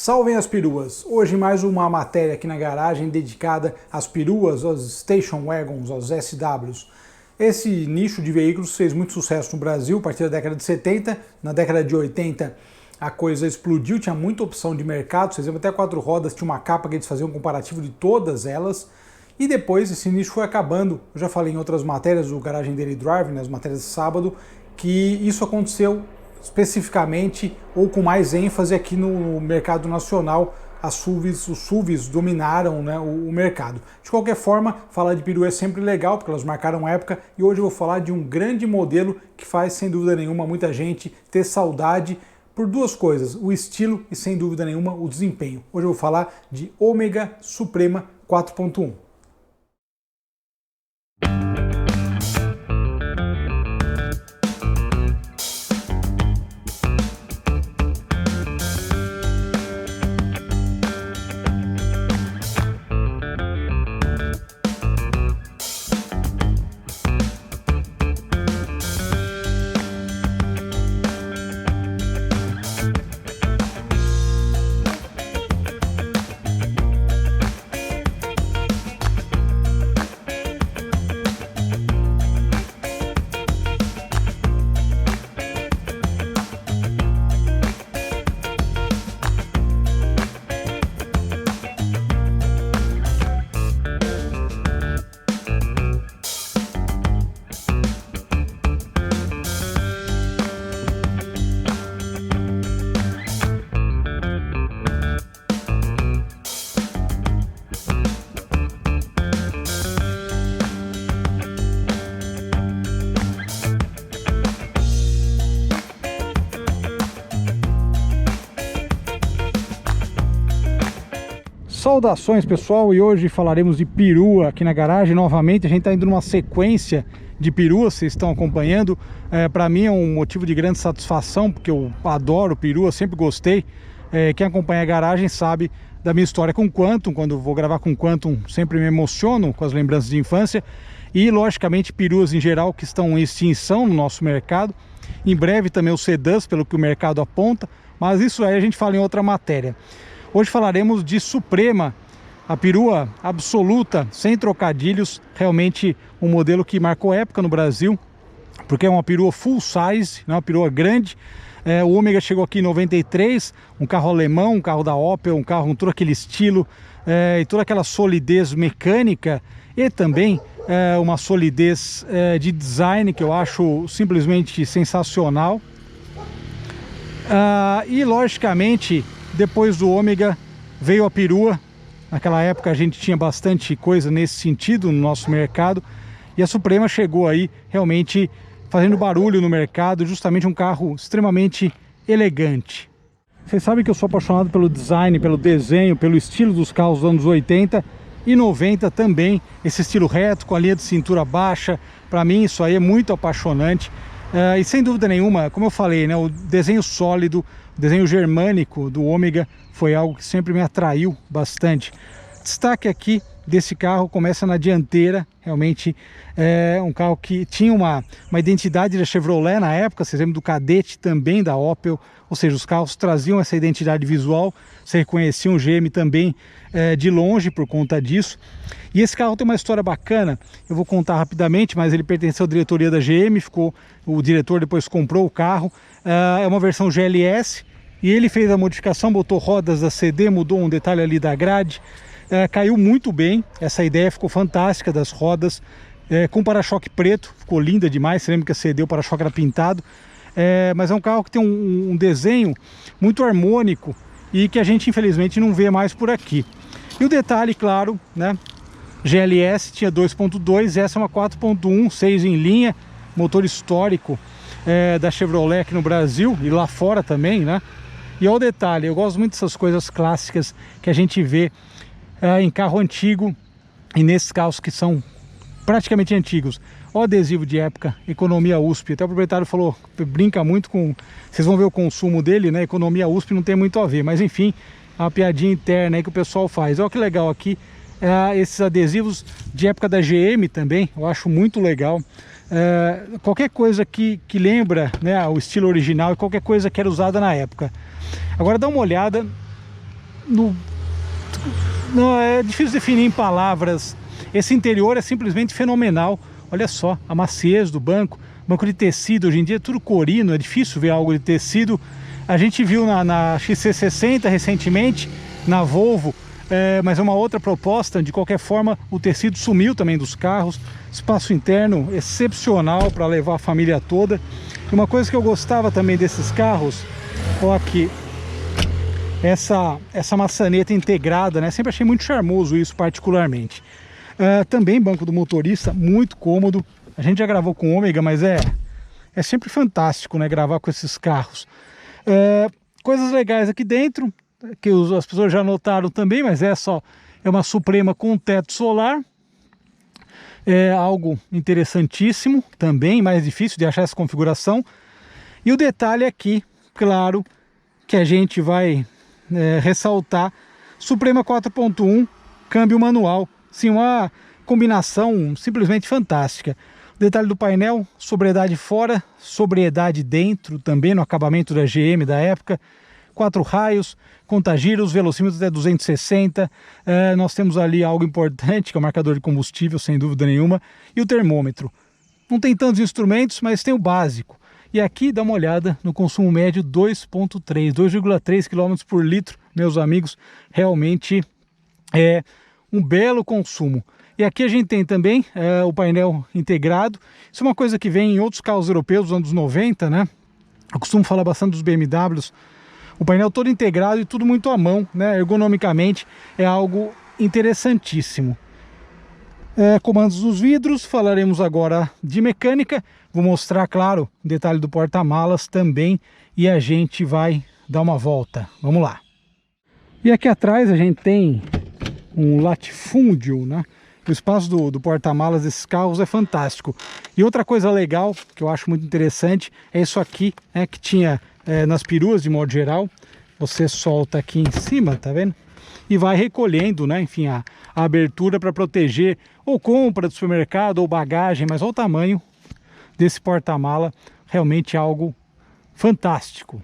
Salvem as peruas! Hoje mais uma matéria aqui na garagem dedicada às peruas, aos station wagons, aos SWs. Esse nicho de veículos fez muito sucesso no Brasil a partir da década de 70. Na década de 80 a coisa explodiu, tinha muita opção de mercado, por exemplo, até 4 rodas, tinha uma capa que eles faziam um comparativo de todas elas. E depois esse nicho foi acabando. Eu já falei em outras matérias do Garagem Daily Drive, nas matérias de sábado, que isso aconteceu especificamente ou com mais ênfase aqui no mercado nacional. Os SUVs dominaram, né, o mercado. De qualquer forma, falar de perua é sempre legal, porque elas marcaram época, e hoje eu vou falar de um grande modelo que faz, sem dúvida nenhuma, muita gente ter saudade por duas coisas: o estilo e, sem dúvida nenhuma, o desempenho. Hoje eu vou falar de Ômega Suprema 4.1. Saudações, pessoal, e hoje falaremos de perua aqui na garagem novamente. A gente está indo numa sequência de peruas, vocês estão acompanhando. Para mim é um motivo de grande satisfação, porque eu adoro perua, sempre gostei. Quem acompanha a garagem sabe da minha história com Quantum. Quando eu vou gravar com Quantum, sempre me emociono com as lembranças de infância. E, logicamente, peruas em geral que estão em extinção no nosso mercado. Em breve também os sedãs, pelo que o mercado aponta, mas isso aí a gente fala em outra matéria. Hoje falaremos de Suprema, a perua absoluta, sem trocadilhos, realmente um modelo que marcou época no Brasil, porque é uma perua full size, é uma perua grande. O Ômega chegou aqui em 93, um carro alemão, um carro da Opel, um carro com todo aquele estilo e toda aquela solidez mecânica e também uma solidez de design que eu acho simplesmente sensacional. E logicamente, depois do Ômega veio a perua. Naquela época a gente tinha bastante coisa nesse sentido no nosso mercado, e a Suprema chegou aí realmente fazendo barulho no mercado, justamente um carro extremamente elegante. Vocês sabem que eu sou apaixonado pelo design, pelo desenho, pelo estilo dos carros dos anos 80 e 90 também, esse estilo reto com a linha de cintura baixa. Para mim isso aí é muito apaixonante. E sem dúvida nenhuma, como eu falei, né, o desenho sólido, o desenho germânico do Ômega foi algo que sempre me atraiu bastante. Destaque aqui desse carro começa na dianteira. Realmente é um carro que tinha uma identidade da Chevrolet na época. Vocês lembram do Cadete, também da Opel, ou seja, os carros traziam essa identidade visual. Você reconhecia um GM também de longe por conta disso. E esse carro tem uma história bacana, eu vou contar rapidamente, mas ele pertenceu à diretoria da GM, o diretor depois comprou o carro. É uma versão GLS, e ele fez a modificação, botou rodas da CD, mudou um detalhe ali da grade. Caiu muito bem, essa ideia ficou fantástica das rodas, com para-choque preto, ficou linda demais. Você lembra que a CD, o para-choque era pintado. Mas é um carro que tem um desenho muito harmônico e que a gente infelizmente não vê mais por aqui. E o detalhe, claro, né? GLS tinha 2.2, essa é uma 4.1, 6 em linha, motor histórico da Chevrolet aqui no Brasil e lá fora também, né? E olha o detalhe, eu gosto muito dessas coisas clássicas que a gente vê em carro antigo e nesses carros que são praticamente antigos. Olha o adesivo de época, economia USP. Até o proprietário falou, brinca muito com... Vocês vão ver o consumo dele, né? Economia USP não tem muito a ver, mas enfim, é uma piadinha interna aí que o pessoal faz. Olha que legal aqui, esses adesivos de época da GM também, eu acho muito legal. Qualquer coisa que lembra, né, o estilo original e qualquer coisa que era usada na época. Agora dá uma olhada Não, é difícil definir em palavras. Esse interior é simplesmente fenomenal. Olha só, a maciez do banco. Banco de tecido, hoje em dia é tudo corino, é difícil ver algo de tecido. A gente viu na XC60 recentemente, na Volvo, mas é uma outra proposta. De qualquer forma, o tecido sumiu também dos carros. Espaço interno excepcional para levar a família toda. E uma coisa que eu gostava também desses carros, ó, aqui, essa maçaneta integrada, né? Sempre achei muito charmoso isso, particularmente. Também banco do motorista, muito cômodo. A gente já gravou com o Ômega, mas é sempre fantástico, né, gravar com esses carros. Coisas legais aqui dentro, que as pessoas já notaram também, mas é uma Suprema com teto solar. É algo interessantíssimo também, mais difícil de achar essa configuração. E o detalhe aqui, claro, que a gente vai ressaltar, Suprema 4.1, câmbio manual. Sim, uma combinação simplesmente fantástica. O detalhe do painel, sobriedade fora, sobriedade dentro também, no acabamento da GM da época. 4 raios, contagiros, velocímetro até 260. Nós temos ali algo importante, que é o marcador de combustível, sem dúvida nenhuma, e o termômetro. Não tem tantos instrumentos, mas tem o básico. E aqui dá uma olhada no consumo médio 2,3 km por litro, meus amigos. Realmente é um belo consumo. E aqui a gente tem também o painel integrado. Isso é uma coisa que vem em outros carros europeus dos anos 90, né? Eu costumo falar bastante dos BMWs. O painel todo integrado e tudo muito à mão, né? Ergonomicamente é algo interessantíssimo. Comandos dos vidros, falaremos agora de mecânica. Vou mostrar, claro, o detalhe do porta-malas também. E a gente vai dar uma volta. Vamos lá. E aqui atrás a gente tem um latifúndio, né? O espaço do porta-malas desses carros é fantástico. E outra coisa legal, que eu acho muito interessante, é isso aqui, né, que tinha nas peruas de modo geral. Você solta aqui em cima, tá vendo? E vai recolhendo, né, enfim, a abertura para proteger ou compra do supermercado ou bagagem, mas olha o tamanho desse porta-mala, realmente algo fantástico.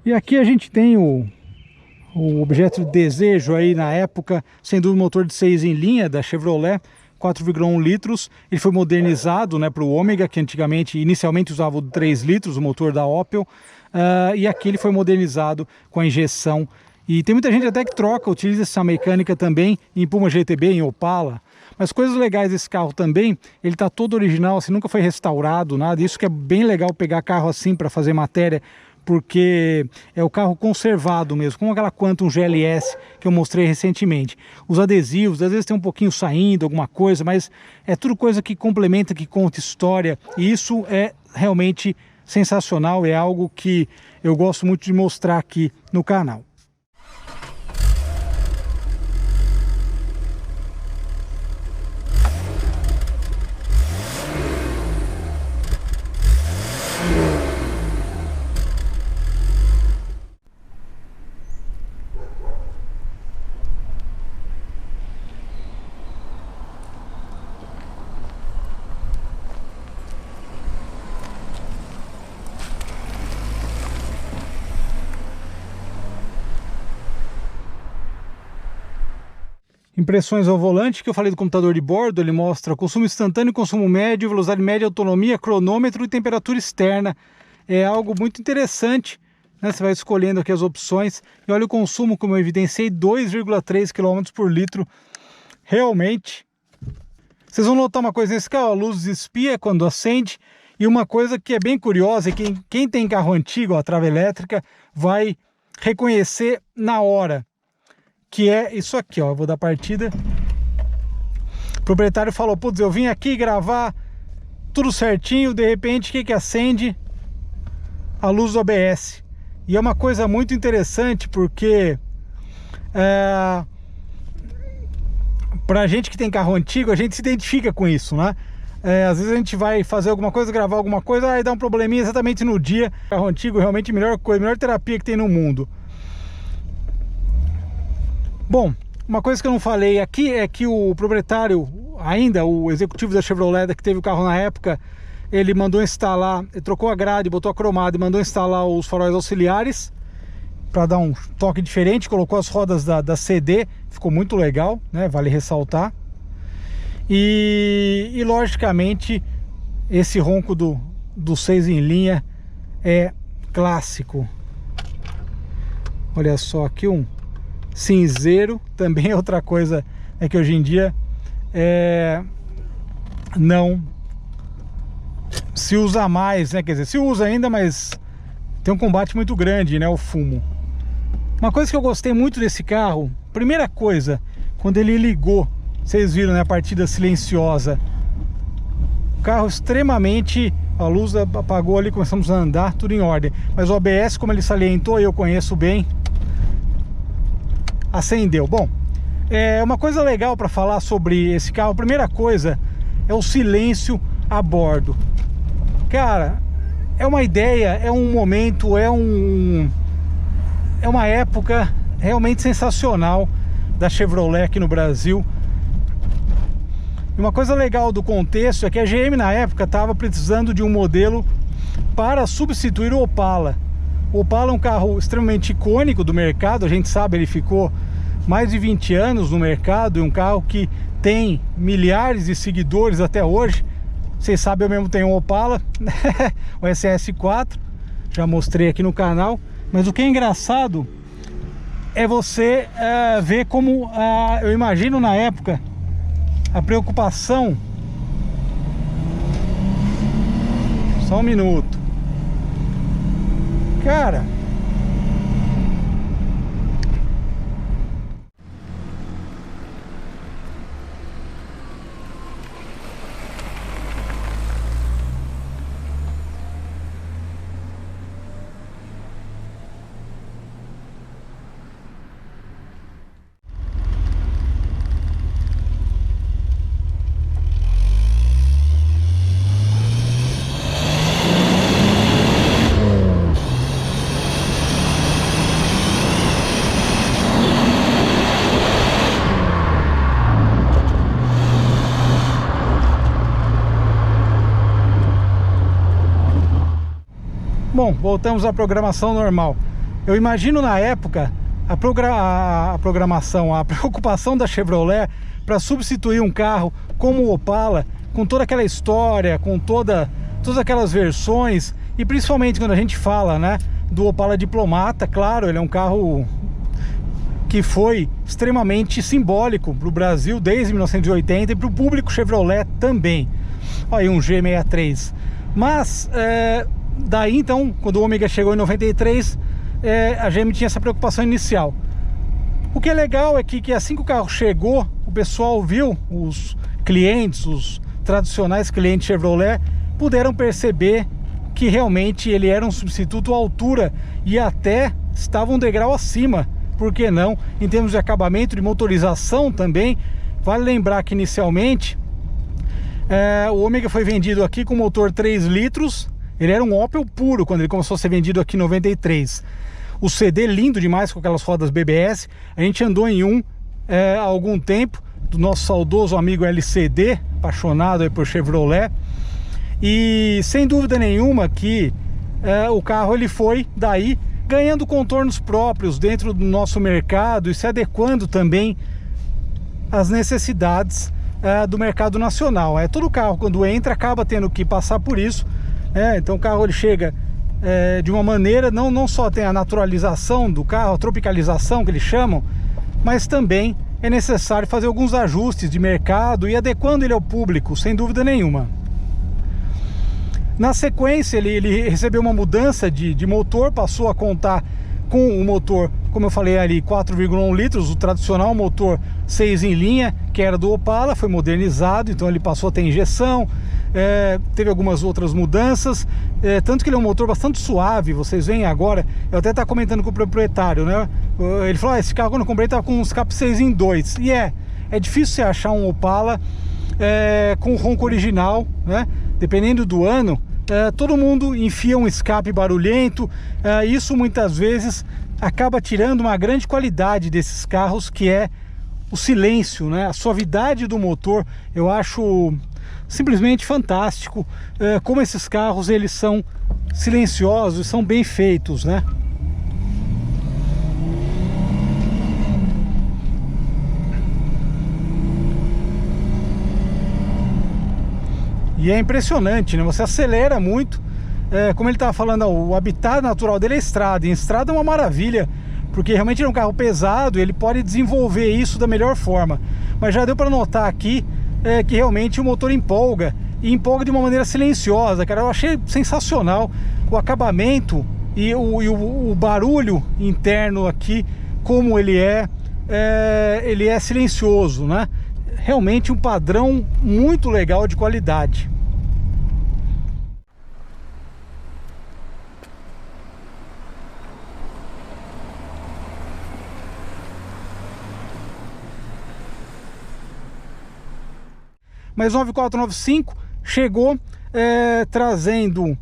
E aqui a gente tem o objeto de desejo aí na época, sem dúvida, motor de 6 em linha da Chevrolet, 4,1 litros. Ele foi modernizado, né, para o Ômega, que inicialmente usava o 3 litros, o motor da Opel. E aqui ele foi modernizado com a injeção. E tem muita gente até que utiliza essa mecânica também em Puma GTB, em Opala. Mas coisas legais desse carro também, ele está todo original, assim, nunca foi restaurado, nada. Isso que é bem legal, pegar carro assim para fazer matéria, porque é o carro conservado mesmo, como aquela Quantum GLS que eu mostrei recentemente. Os adesivos, às vezes tem um pouquinho saindo, alguma coisa, mas é tudo coisa que complementa, que conta história, e isso é realmente sensacional, é algo que eu gosto muito de mostrar aqui no canal. Impressões ao volante, que eu falei do computador de bordo, ele mostra consumo instantâneo, consumo médio, velocidade média, autonomia, cronômetro e temperatura externa. É algo muito interessante, né? Você vai escolhendo aqui as opções e olha o consumo, como eu evidenciei, 2,3 km por litro. Realmente, vocês vão notar uma coisa nesse carro, a luz espia quando acende. E uma coisa que é bem curiosa, é que quem tem carro antigo, a trava elétrica, vai reconhecer na hora. Que é isso aqui, ó. Eu vou dar partida. O proprietário falou: putz, eu vim aqui gravar tudo certinho, de repente o que acende? A luz do ABS. E é uma coisa muito interessante, porque pra gente que tem carro antigo, a gente se identifica com isso, né? Às vezes a gente vai fazer alguma coisa, gravar alguma coisa, aí dá um probleminha exatamente no dia. Carro antigo realmente é a melhor coisa, a melhor terapia que tem no mundo. Bom, uma coisa que eu não falei aqui é que o proprietário, ainda o executivo da Chevrolet, que teve o carro na época, ele mandou instalar, ele trocou a grade, botou a cromada e mandou instalar os faróis auxiliares. para dar um toque diferente. Colocou as rodas da CD, ficou muito legal, né? Vale ressaltar. E logicamente esse ronco do 6 em linha é clássico. Olha só, aqui um cinzeiro, também é outra coisa que hoje em dia não se usa mais, né? Quer dizer, se usa ainda, mas tem um combate muito grande, né? O fumo. Uma coisa que eu gostei muito desse carro, primeira coisa, quando ele ligou, vocês viram, né? A partida silenciosa. O carro extremamente... A luz apagou ali, começamos a andar, tudo em ordem. Mas o ABS, como ele salientou, eu conheço bem, acendeu. Bom, uma coisa legal para falar sobre esse carro, a primeira coisa é o silêncio a bordo. Cara, é uma ideia, é um momento, é uma época realmente sensacional da Chevrolet aqui no Brasil. E uma coisa legal do contexto é que a GM na época estava precisando de um modelo para substituir o Opala. O Opala é um carro extremamente icônico do mercado, a gente sabe, ele ficou mais de 20 anos no mercado, e um carro que tem milhares de seguidores até hoje. Vocês sabem, eu mesmo tenho um Opala, o SS4, já mostrei aqui no canal. Mas o que é engraçado é você ver como, eu imagino na época, a preocupação... Só um minuto. Cara... Bom, voltamos à programação normal. Eu imagino na época a programação, a preocupação da Chevrolet para substituir um carro como o Opala, com toda aquela história, com todas aquelas versões, e principalmente quando a gente fala, né, do Opala Diplomata. Claro, ele é um carro que foi extremamente simbólico para o Brasil desde 1980 e para o público Chevrolet também. Olha aí um G63. Mas daí então, quando o Ômega chegou em 93, a GM tinha essa preocupação inicial. O que é legal é que assim que o carro chegou, o pessoal viu, os clientes, os tradicionais clientes Chevrolet, puderam perceber que realmente ele era um substituto à altura e até estava um degrau acima, por que não, em termos de acabamento, de motorização também. Vale lembrar que inicialmente o Ômega foi vendido aqui com motor 3 litros. Ele era um Opel puro quando ele começou a ser vendido aqui em 93. O CD lindo demais, com aquelas rodas BBS. A gente andou em um há algum tempo, do nosso saudoso amigo LCD, apaixonado aí por Chevrolet. E sem dúvida nenhuma que o carro ele foi daí ganhando contornos próprios dentro do nosso mercado e se adequando também às necessidades do mercado nacional. Todo carro, quando entra, acaba tendo que passar por isso. Então o carro ele chega de uma maneira, não só tem a naturalização do carro, a tropicalização que eles chamam, mas também é necessário fazer alguns ajustes de mercado e adequando ele ao público, sem dúvida nenhuma. Na sequência ele recebeu uma mudança de motor, passou a contar com o motor, como eu falei ali, 4,1 litros, o tradicional motor 6 em linha, que era do Opala, foi modernizado, então ele passou a ter injeção, teve algumas outras mudanças, tanto que ele é um motor bastante suave. Vocês veem agora, eu até estava comentando com o proprietário, né? Ele falou, esse carro quando eu comprei estava com um escape 6 em 2, e é difícil você achar um Opala com o ronco original, né? Dependendo do ano, todo mundo enfia um escape barulhento, isso muitas vezes acaba tirando uma grande qualidade desses carros, que é o silêncio, né? A suavidade do motor. Eu acho simplesmente fantástico como esses carros eles são silenciosos, são bem feitos, né? E é impressionante, né? Você acelera muito. Como ele estava falando, o habitat natural dele é estrada. E estrada é uma maravilha, porque realmente é um carro pesado e ele pode desenvolver isso da melhor forma. Mas já deu para notar aqui que realmente o motor empolga. E empolga de uma maneira silenciosa, cara. Eu achei sensacional o acabamento e o barulho interno aqui, como ele é silencioso, né? Realmente um padrão muito legal de qualidade. Mas 9495 chegou trazendo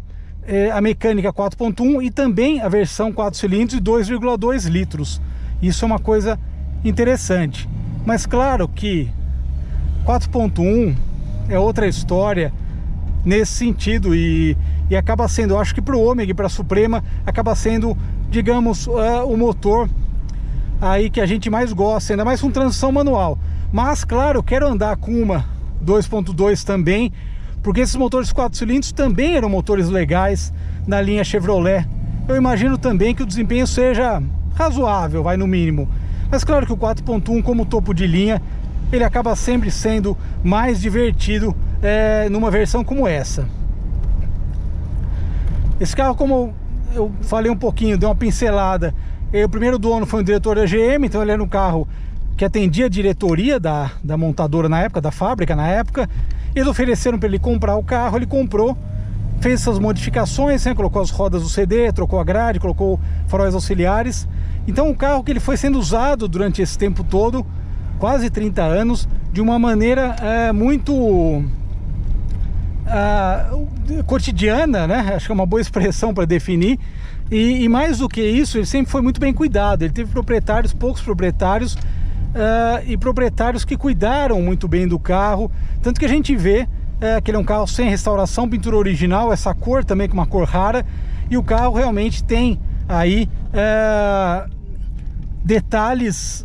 a mecânica 4.1 e também a versão 4 cilindros e 2,2 litros. Isso é uma coisa interessante. Mas claro que 4.1 é outra história nesse sentido e acaba sendo, eu acho que para o Ômega e para a Suprema, acaba sendo, digamos, o motor aí que a gente mais gosta, ainda mais com transição manual. Mas claro, eu quero andar com uma 2.2 também, porque esses motores 4 cilindros também eram motores legais na linha Chevrolet. Eu imagino também que o desempenho seja razoável, vai no mínimo. Mas claro que o 4.1 como topo de linha, ele acaba sempre sendo mais divertido numa versão como essa. Esse carro, como eu falei um pouquinho, dei uma pincelada, o primeiro dono foi um diretor da GM, então ele era um carro que atendia a diretoria da montadora na época, da fábrica na época. Eles ofereceram para ele comprar o carro, ele comprou, fez essas modificações, né? Colocou as rodas do CD, trocou a grade, colocou faróis auxiliares. Então um carro que ele foi sendo usado durante esse tempo todo, quase 30 anos, de uma maneira muito cotidiana, né? Acho que é uma boa expressão para definir. E mais do que isso, ele sempre foi muito bem cuidado. Ele teve proprietários, poucos proprietários, e proprietários que cuidaram muito bem do carro, tanto que a gente vê que ele é um carro sem restauração, pintura original, essa cor também com uma cor rara, e o carro realmente tem aí detalhes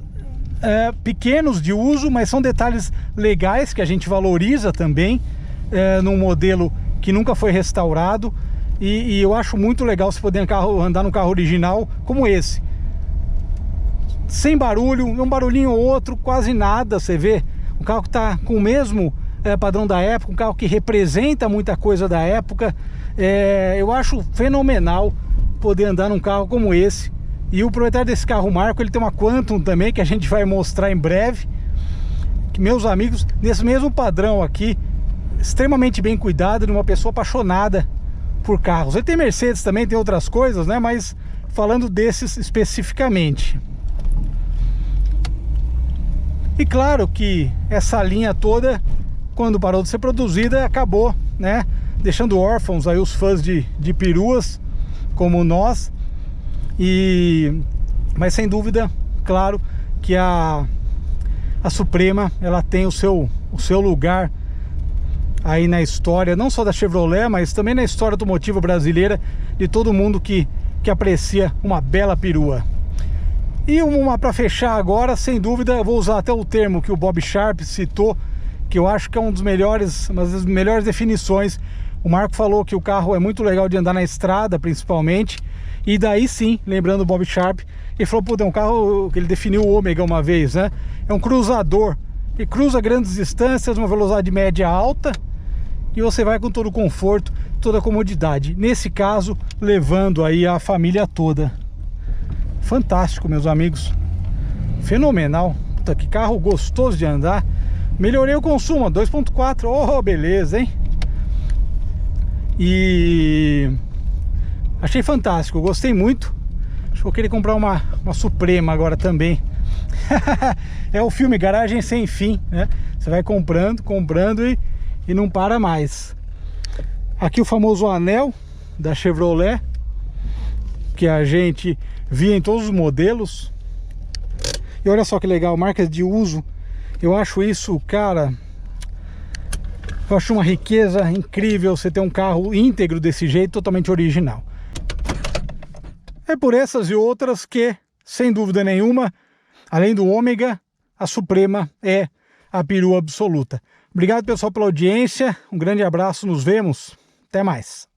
pequenos de uso, mas são detalhes legais que a gente valoriza também num modelo que nunca foi restaurado, e eu acho muito legal você poder andar num carro original como esse. Sem barulho, um barulhinho ou outro, quase nada, você vê. Um carro que está com o mesmo padrão da época, um carro que representa muita coisa da época. Eu acho fenomenal poder andar num carro como esse. E o proprietário desse carro, o Marco, ele tem uma Quantum também, que a gente vai mostrar em breve. Que, meus amigos, nesse mesmo padrão aqui, extremamente bem cuidado, de uma pessoa apaixonada por carros. Ele tem Mercedes também, tem outras coisas, né? Mas falando desses especificamente. E claro que essa linha toda, quando parou de ser produzida, acabou, né, deixando órfãos aí os fãs de peruas, como nós. Mas sem dúvida, claro, que a Suprema, ela tem o seu lugar aí na história, não só da Chevrolet, mas também na história automotiva brasileira, de todo mundo que aprecia uma bela perua. E para fechar agora, sem dúvida, eu vou usar até o termo que o Bob Sharp citou, que eu acho que é uma das melhores definições. O Marco falou que o carro é muito legal de andar na estrada, principalmente. E daí sim, lembrando o Bob Sharp, ele falou, pô, é um carro que ele definiu o Ômega uma vez, né? É um cruzador, que cruza grandes distâncias, uma velocidade média alta, e você vai com todo o conforto, toda a comodidade. Nesse caso, levando aí a família toda. Fantástico, meus amigos. Fenomenal. Puta, que carro gostoso de andar. Melhorei o consumo, 2.4. Oh, beleza, hein? E achei fantástico, gostei muito. Acho que vou querer comprar uma Suprema agora também. É o filme Garagem Sem Fim, né? Você vai comprando e não para mais. Aqui o famoso anel da Chevrolet, que a gente via em todos os modelos. E olha só que legal, marcas de uso. Eu acho isso, cara, eu acho uma riqueza incrível você ter um carro íntegro desse jeito, totalmente original. É por essas e outras que, sem dúvida nenhuma, além do Ômega, a Suprema é a perua absoluta. Obrigado, pessoal, pela audiência. Um grande abraço, nos vemos. Até mais.